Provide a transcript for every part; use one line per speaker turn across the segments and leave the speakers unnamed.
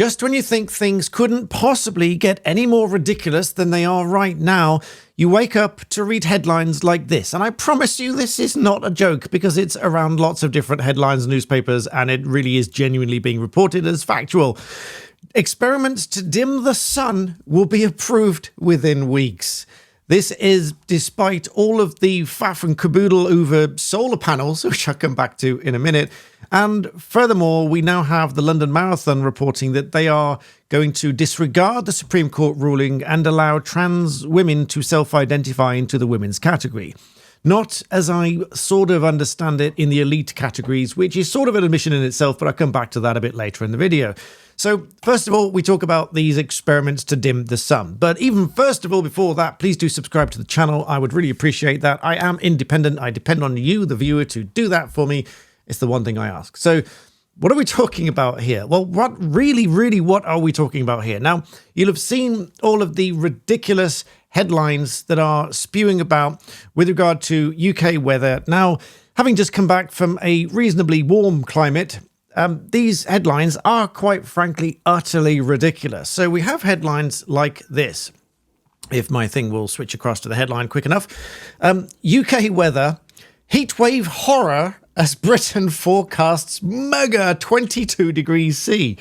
Just when you think things couldn't possibly get any more ridiculous than they are right now, you wake up to read headlines like this. And I promise you this is not a joke, because it's around lots of different headlines and newspapers, and it really is genuinely being reported as factual. Experiments to dim the sun will be approved within weeks. This is despite all of the faff and caboodle over solar panels, which I'll come back to in a minute. And furthermore, we now have the London Marathon reporting that they are going to disregard the Supreme Court ruling and allow trans women to self-identify into the women's category. Not, as I sort of understand it, in the elite categories, which is sort of an admission in itself, but I'll come back to that a bit later in the video. So, first of all, we talk about these experiments to dim the sun. But even first of all, before that, please do subscribe to the channel. I would really appreciate that. I am independent. I depend on you, the viewer, to do that for me. It's the one thing I ask. So, what are we talking about here? Well, what are we talking about here? Now, you'll have seen all of the ridiculous headlines that are spewing about with regard to UK weather. Now, having just come back from a reasonably warm climate, these headlines are, quite frankly, utterly ridiculous. So we have headlines like this. If my thing will switch across to the headline quick enough. UK weather, heatwave horror as Britain forecasts mega 22 degrees C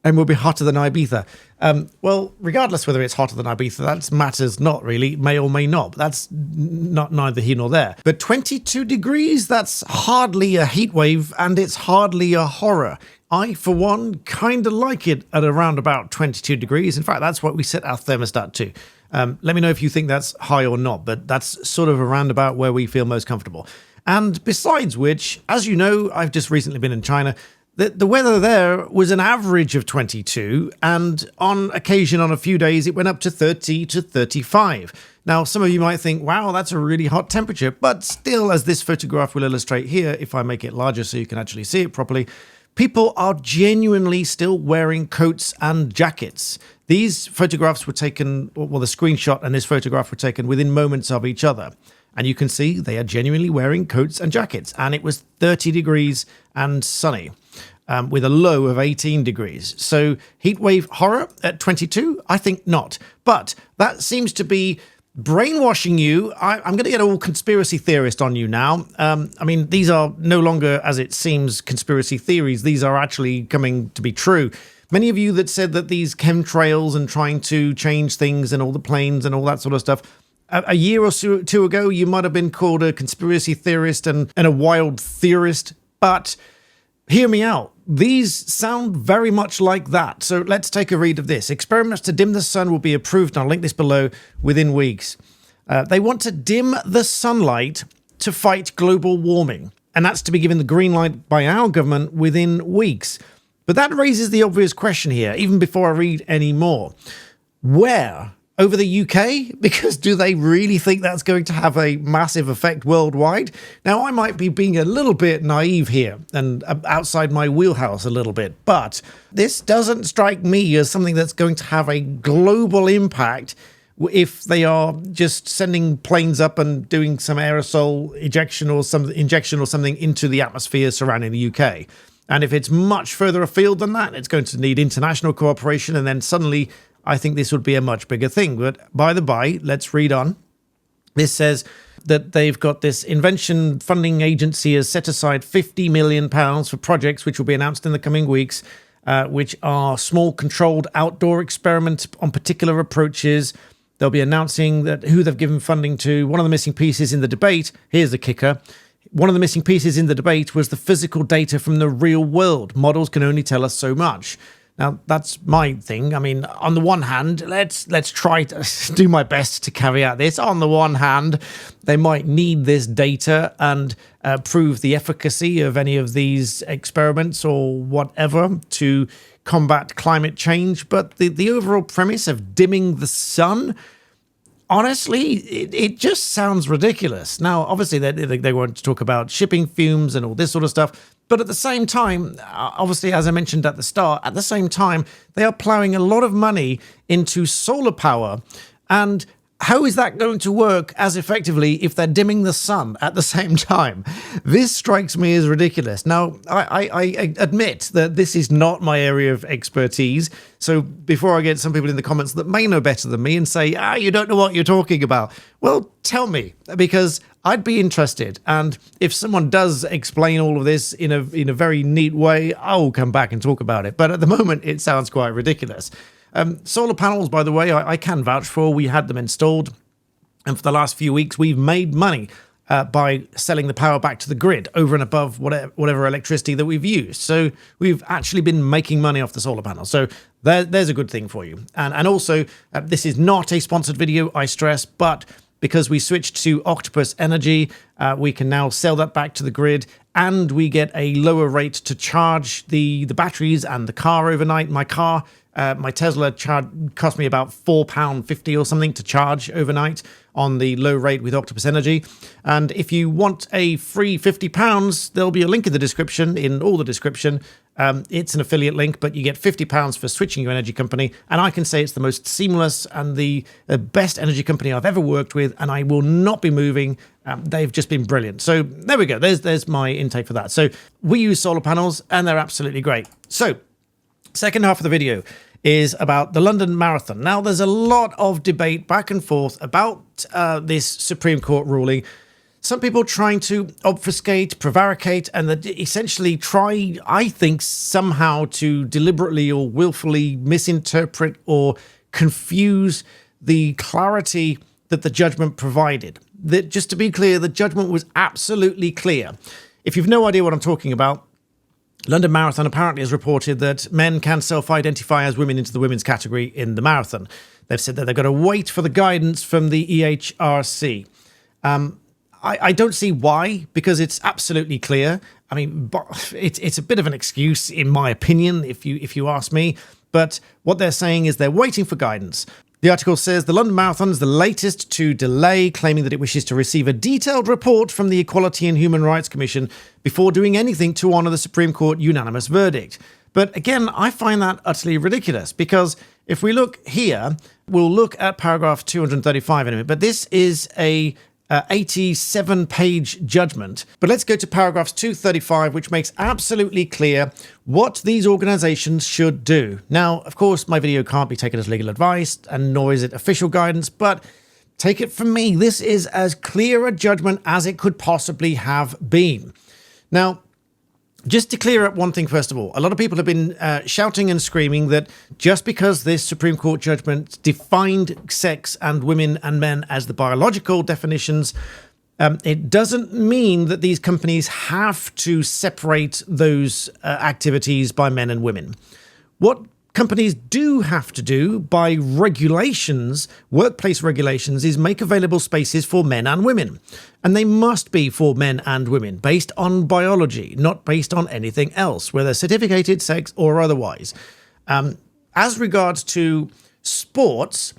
and will be hotter than Ibiza. Well, regardless whether it's hotter than Ibiza, that matters not really, may or may not. That's neither here nor there. But 22 degrees, that's hardly a heat wave, and it's hardly a horror. I, for one, kind of like it at around about 22 degrees. In fact, that's what we set our thermostat to. Let me know if you think that's high or not, but that's sort of around about where we feel most comfortable. And besides which, as you know, I've just recently been in China. The weather there was an average of 22, and on occasion, on a few days, it went up to 30 to 35. Now, some of you might think, wow, that's a really hot temperature, but still, as this photograph will illustrate here, if I make it larger so you can actually see it properly, people are genuinely still wearing coats and jackets. These photographs were taken, well, the screenshot and this photograph were taken within moments of each other. And you can see they are genuinely wearing coats and jackets. And it was 30 degrees and sunny with a low of 18 degrees. So heatwave horror at 22? I think not. But that seems to be brainwashing you. I'm going to get all conspiracy theorist on you now. I mean, these are no longer, as it seems, conspiracy theories. These are actually coming to be true. Many of you that said that these chemtrails and trying to change things and all the planes and all that sort of stuff, a year or two ago, you might have been called a conspiracy theorist and a wild theorist, but hear me out. These sound very much like that. So let's take a read of this. Experiments to dim the sun will be approved, and I'll link this below, within weeks. They want to dim the sunlight to fight global warming, and that's to be given the green light by our government within weeks. But that raises the obvious question here, even before I read any more. Where? Over the UK? Because do they really think that's going to have a massive effect worldwide? Now, I might be being a little bit naive here and outside my wheelhouse a little bit, but this doesn't strike me as something that's going to have a global impact if they are just sending planes up and doing some aerosol injection or something into the atmosphere surrounding the UK. And if it's much further afield than that, it's going to need international cooperation, and then suddenly I think this would be a much bigger thing. But by the by, let's read on. This says that they've got this invention funding agency has set aside £50 million for projects which will be announced in the coming weeks, which are small controlled outdoor experiments on particular approaches. They'll be announcing that who they've given funding to. One of the missing pieces in the debate, here's the kicker, one of the missing pieces in the debate was the physical data from the real world. Models can only tell us so much. Now, that's my thing. I mean, on the one hand, let's try to do my best to carry out this. On the one hand, they might need this data and prove the efficacy of any of these experiments or whatever to combat climate change. But the overall premise of dimming the sun, honestly, it just sounds ridiculous. Now, obviously, they want to talk about shipping fumes and all this sort of stuff. But at the same time, obviously, as I mentioned at the start, at the same time, they are plowing a lot of money into solar power. And How is that going to work as effectively if they're dimming the sun at the same time? This strikes me as ridiculous. Now, I admit that this is not my area of expertise. So before I get some people in the comments that may know better than me and say, you don't know what you're talking about, well, tell me, because I'd be interested. And if someone does explain all of this in a very neat way, I'll come back and talk about it. But at the moment, it sounds quite ridiculous. Solar panels, by the way, I can vouch for. We had them installed, and for the last few weeks, we've made money by selling the power back to the grid over and above whatever electricity that we've used. So we've actually been making money off the solar panels. So there's a good thing for you. And also, this is not a sponsored video, I stress, but because we switched to Octopus energy, we can now sell that back to the grid, and we get a lower rate to charge the batteries and the car overnight. My Tesla cost me about £4.50 or something to charge overnight on the low rate with Octopus Energy. And if you want a free £50, there'll be a link in the description, in all the description. It's an affiliate link, but you get £50 for switching your energy company. And I can say it's the most seamless and the best energy company I've ever worked with, and I will not be moving. They've just been brilliant. So there we go. There's my intake for that. So we use solar panels, and they're absolutely great. So second half of the video is about the London Marathon. Now, there's a lot of debate back and forth about this Supreme Court ruling. Some people trying to obfuscate, prevaricate, and essentially try, I think, somehow to deliberately or willfully misinterpret or confuse the clarity that the judgment provided. Just to be clear, the judgment was absolutely clear. If you've no idea what I'm talking about, London Marathon apparently has reported that men can self-identify as women into the women's category in the marathon. They've said that they've got to wait for the guidance from the EHRC. I don't see why, because it's absolutely clear. I mean, it's a bit of an excuse, in my opinion, if you ask me. But what they're saying is they're waiting for guidance. The article says the London Marathon is the latest to delay, claiming that it wishes to receive a detailed report from the Equality and Human Rights Commission before doing anything to honour the Supreme Court unanimous verdict. But again, I find that utterly ridiculous, because if we look here, we'll look at paragraph 235 in a minute, but this is a 87-page judgment. But let's go to paragraphs 235, which makes absolutely clear what these organisations should do. Now, of course, my video can't be taken as legal advice, and nor is it official guidance, but take it from me, this is as clear a judgment as it could possibly have been. Now, just to clear up one thing, first of all, a lot of people have been shouting and screaming that just because this Supreme Court judgment defined sex and women and men as the biological definitions, it doesn't mean that these companies have to separate those activities by men and women. What companies do have to do by regulations, workplace regulations, is make available spaces for men and women. And they must be for men and women, based on biology, not based on anything else, whether certificated, sex, or otherwise. As regards to sports,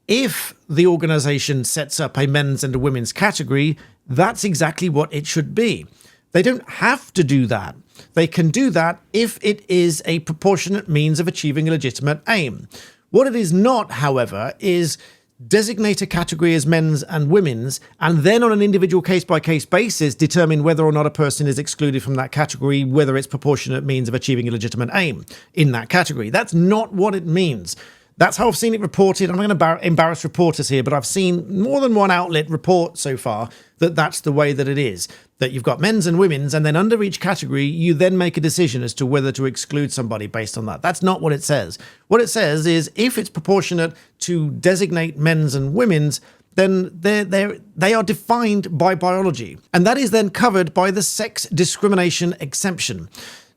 if the organisation sets up a men's and a women's category, that's exactly what it should be. They don't have to do that. They can do that if it is a proportionate means of achieving a legitimate aim. What it is not, however, is designate a category as men's and women's, and then on an individual case-by-case basis determine whether or not a person is excluded from that category, whether it's proportionate means of achieving a legitimate aim in that category. That's not what it means. That's how I've seen it reported. I'm not going to embarrass reporters here, but I've seen more than one outlet report so far that that's the way that it is. That you've got men's and women's, and then under each category, you then make a decision as to whether to exclude somebody based on that. That's not what it says. What it says is if it's proportionate to designate men's and women's, then they are defined by biology. And that is then covered by the sex discrimination exemption.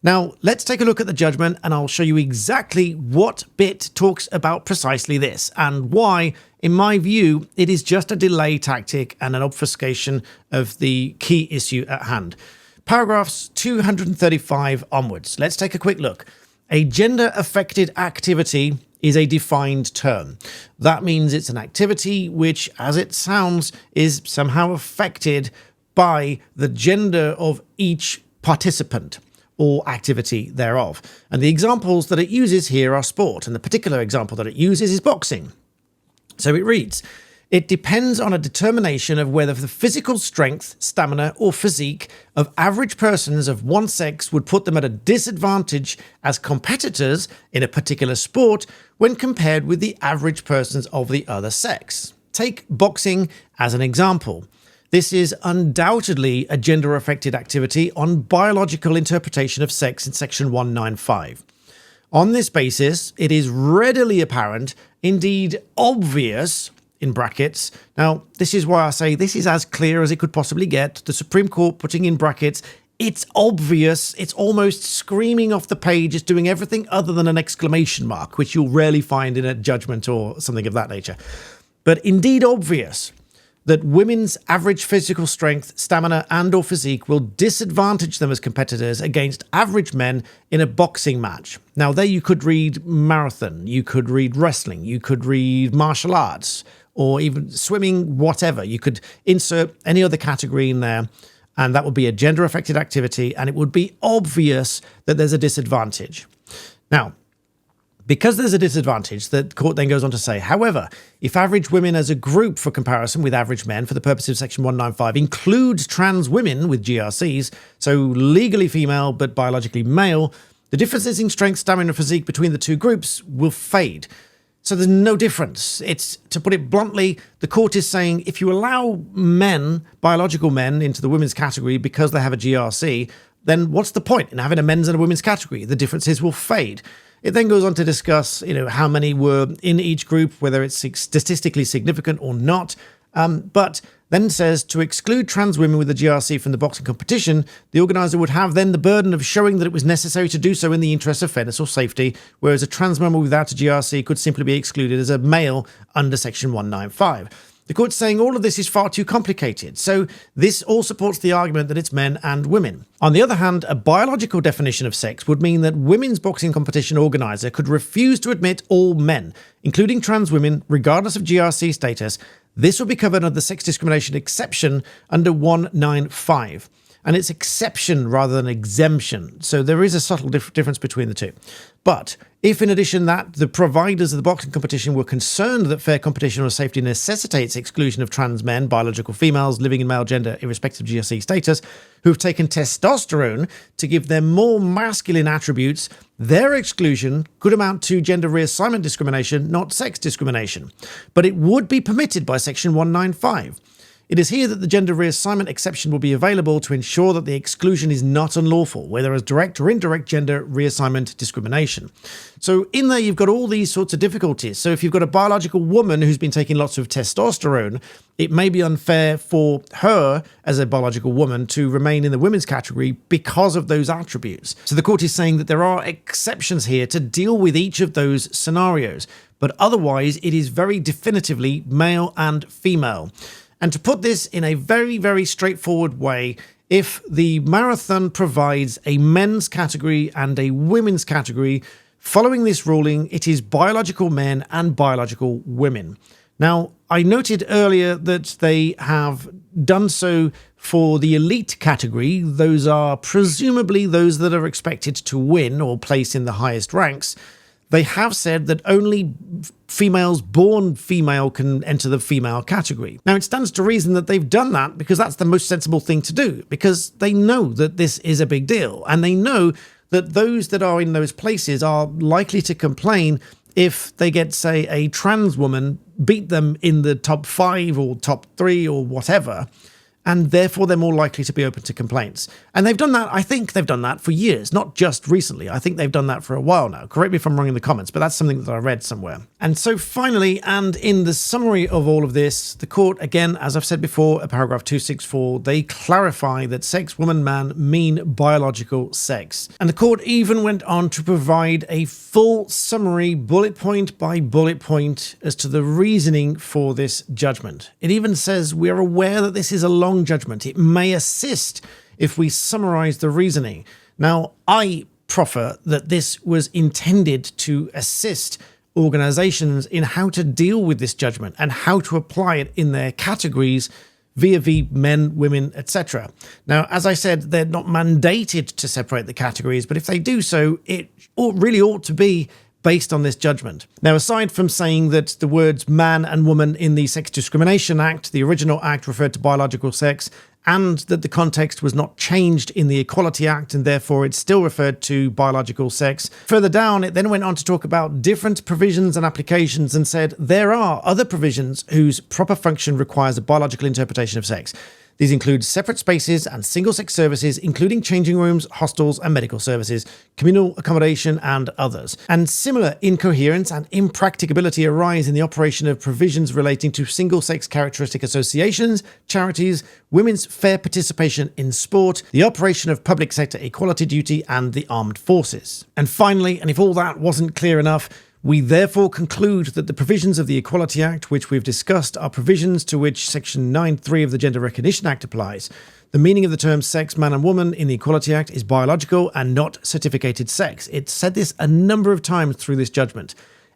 Now, let's take a look at the judgment, and I'll show you exactly what bit talks about precisely this, and why, in my view, it is just a delay tactic and an obfuscation of the key issue at hand. Paragraphs 235 onwards. Let's take a quick look. A gender-affected activity is a defined term. That means it's an activity which, as it sounds, is somehow affected by the gender of each participant or activity thereof. And the examples that it uses here are sport, and the particular example that it uses is boxing. So it reads, It depends on a determination of whether the physical strength, stamina, or physique of average persons of one sex would put them at a disadvantage as competitors in a particular sport when compared with the average persons of the other sex. Take boxing as an example. This is undoubtedly a gender-affected activity on biological interpretation of sex in section 195. On this basis, it is readily apparent, indeed obvious, in brackets. Now, this is why I say this is as clear as it could possibly get. The Supreme Court putting in brackets, it's obvious, it's almost screaming off the page, it's doing everything other than an exclamation mark, which you'll rarely find in a judgment or something of that nature. But indeed obvious that women's average physical strength, stamina, and or physique will disadvantage them as competitors against average men in a boxing match. Now, there you could read marathon, you could read wrestling, you could read martial arts, or even swimming, whatever. You could insert any other category in there, and that would be a gender-affected activity, and it would be obvious that there's a disadvantage. Now, because there's a disadvantage, the court then goes on to say, however, if average women as a group for comparison with average men for the purposes of section 195 includes trans women with GRCs, so legally female but biologically male, the differences in strength, stamina, and physique between the two groups will fade. So there's no difference. It's, to put it bluntly, the court is saying if you allow men, biological men, into the women's category because they have a GRC, then what's the point in having a men's and a women's category? The differences will fade. It then goes on to discuss, how many were in each group, whether it's statistically significant or not. But then says to exclude trans women with a GRC from the boxing competition, the organizer would have then the burden of showing that it was necessary to do so in the interest of fairness or safety, whereas a trans member without a GRC could simply be excluded as a male under section 195. The court's saying all of this is far too complicated, so this all supports the argument that it's men and women. On the other hand, a biological definition of sex would mean that women's boxing competition organizer could refuse to admit all men, including trans women, regardless of GRC status. This would be covered under the sex discrimination exception under 195. And it's exception rather than exemption. So there is a subtle difference between the two. But if in addition that the providers of the boxing competition were concerned that fair competition or safety necessitates exclusion of trans men, biological females living in male gender irrespective of GRC status, who've taken testosterone to give them more masculine attributes, their exclusion could amount to gender reassignment discrimination, not sex discrimination. But it would be permitted by section 195. It is here that the gender reassignment exception will be available to ensure that the exclusion is not unlawful, whether as direct or indirect gender reassignment discrimination. So in there, you've got all these sorts of difficulties. So if you've got a biological woman who's been taking lots of testosterone, it may be unfair for her as a biological woman to remain in the women's category because of those attributes. So the court is saying that there are exceptions here to deal with each of those scenarios, but otherwise it is very definitively male and female. And to put this in a very, very straightforward way, if the marathon provides a men's category and a women's category, following this ruling, it is biological men and biological women. Now, I noted earlier that they have done so for the elite category. Those are presumably those that are expected to win or place in the highest ranks. They have said that only females born female can enter the female category. Now, it stands to reason that they've done that because that's the most sensible thing to do, because they know that this is a big deal, and they know that those that are in those places are likely to complain if they get, say, a trans woman beat them in the top 5 or top 3 or whatever, and therefore they're more likely to be open to complaints. And they've done that, I think they've done that for years, not just recently. I think they've done that for a while now. Correct me if I'm wrong in the comments, but that's something that I read somewhere. And so finally, and in the summary of all of this, the court, again, as I've said before, paragraph 264, they clarify that sex, woman, man mean biological sex. And the court even went on to provide a full summary, bullet point by bullet point, as to the reasoning for this judgment. It even says we are aware that this is a long judgment. It may assist if we summarize the reasoning. Now, I proffer that this was intended to assist organizations in how to deal with this judgment and how to apply it in their categories via men, women, etc. Now, as I said, they're not mandated to separate the categories, but if they do so, it really ought to be based on this judgment. Now, aside from saying that the words man and woman in the Sex Discrimination Act, the original act referred to biological sex, and that the context was not changed in the Equality Act and therefore it's still referred to biological sex. Further down, it then went on to talk about different provisions and applications and said there are other provisions whose proper function requires a biological interpretation of sex. These include separate spaces and single-sex services, including changing rooms, hostels and medical services, communal accommodation and others. And similar incoherence and impracticability arise in the operation of provisions relating to single-sex characteristic associations, charities, women's fair participation in sport, the operation of public sector equality duty and the armed forces. And finally, and if all that wasn't clear enough, we therefore conclude that the provisions of the Equality Act, which we've discussed, are provisions to which Section 9(3) of the Gender Recognition Act applies. The meaning of the terms sex, man and woman in the Equality Act is biological and not certificated sex. It said this a number of times through this judgment.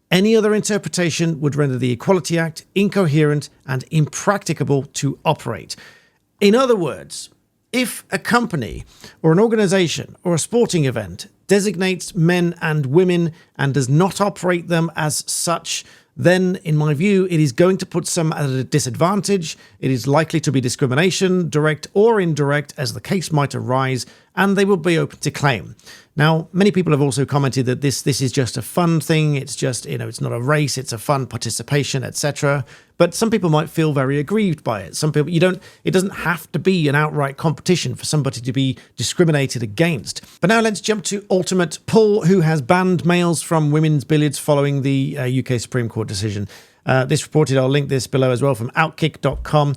Any other interpretation would render the Equality Act incoherent and impracticable to operate. In other words, if a company or an organisation or a sporting event designates men and women and does not operate them as such, then, in my view, it is going to put some at a disadvantage. It is likely to be discrimination, direct or indirect, as the case might arise, and they will be open to claim. Now, many people have also commented that this is just a fun thing. It's just, it's not a race. It's a fun participation, etc. But some people might feel very aggrieved by it. Some people, it doesn't have to be an outright competition for somebody to be discriminated against. But now let's jump to Ultimate Pool, who has banned males from women's billiards following the UK Supreme Court decision. This reported, I'll link this below as well, from Outkick.com.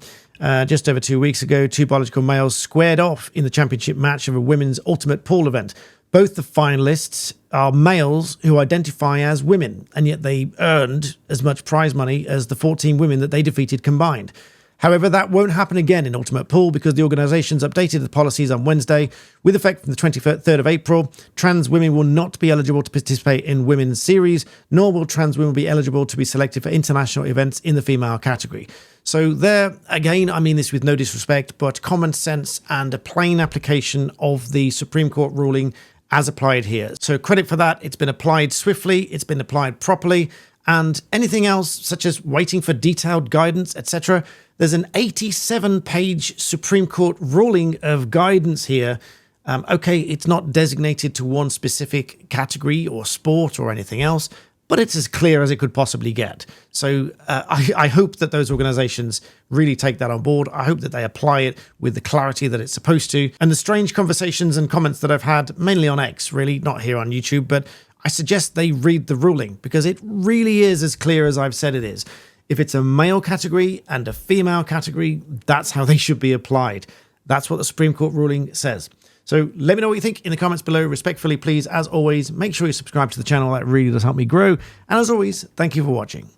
Just over 2 weeks ago, two biological males squared off in the championship match of a women's ultimate pool event. Both the finalists are males who identify as women, and yet they earned as much prize money as the 14 women that they defeated combined. However, that won't happen again in Ultimate Pool because the organisations updated the policies on Wednesday. With effect from the 23rd of April, trans women will not be eligible to participate in women's series, nor will trans women be eligible to be selected for international events in the female category. So there, again, I mean this with no disrespect, but common sense and a plain application of the Supreme Court ruling as applied here. So credit for that. It's been applied swiftly. It's been applied properly. And anything else, such as waiting for detailed guidance, etc., there's an 87-page Supreme Court ruling of guidance here. Okay, it's not designated to one specific category or sport or anything else, but it's as clear as it could possibly get. So I hope that those organisations really take that on board. I hope that they apply it with the clarity that it's supposed to. And the strange conversations and comments that I've had, mainly on X, really, not here on YouTube, but I suggest they read the ruling because it really is as clear as I've said it is. If it's a male category and a female category, that's how they should be applied. That's what the Supreme Court ruling says. So let me know what you think in the comments below. Respectfully, please, as always, make sure you subscribe to the channel. That really does help me grow. And as always, thank you for watching.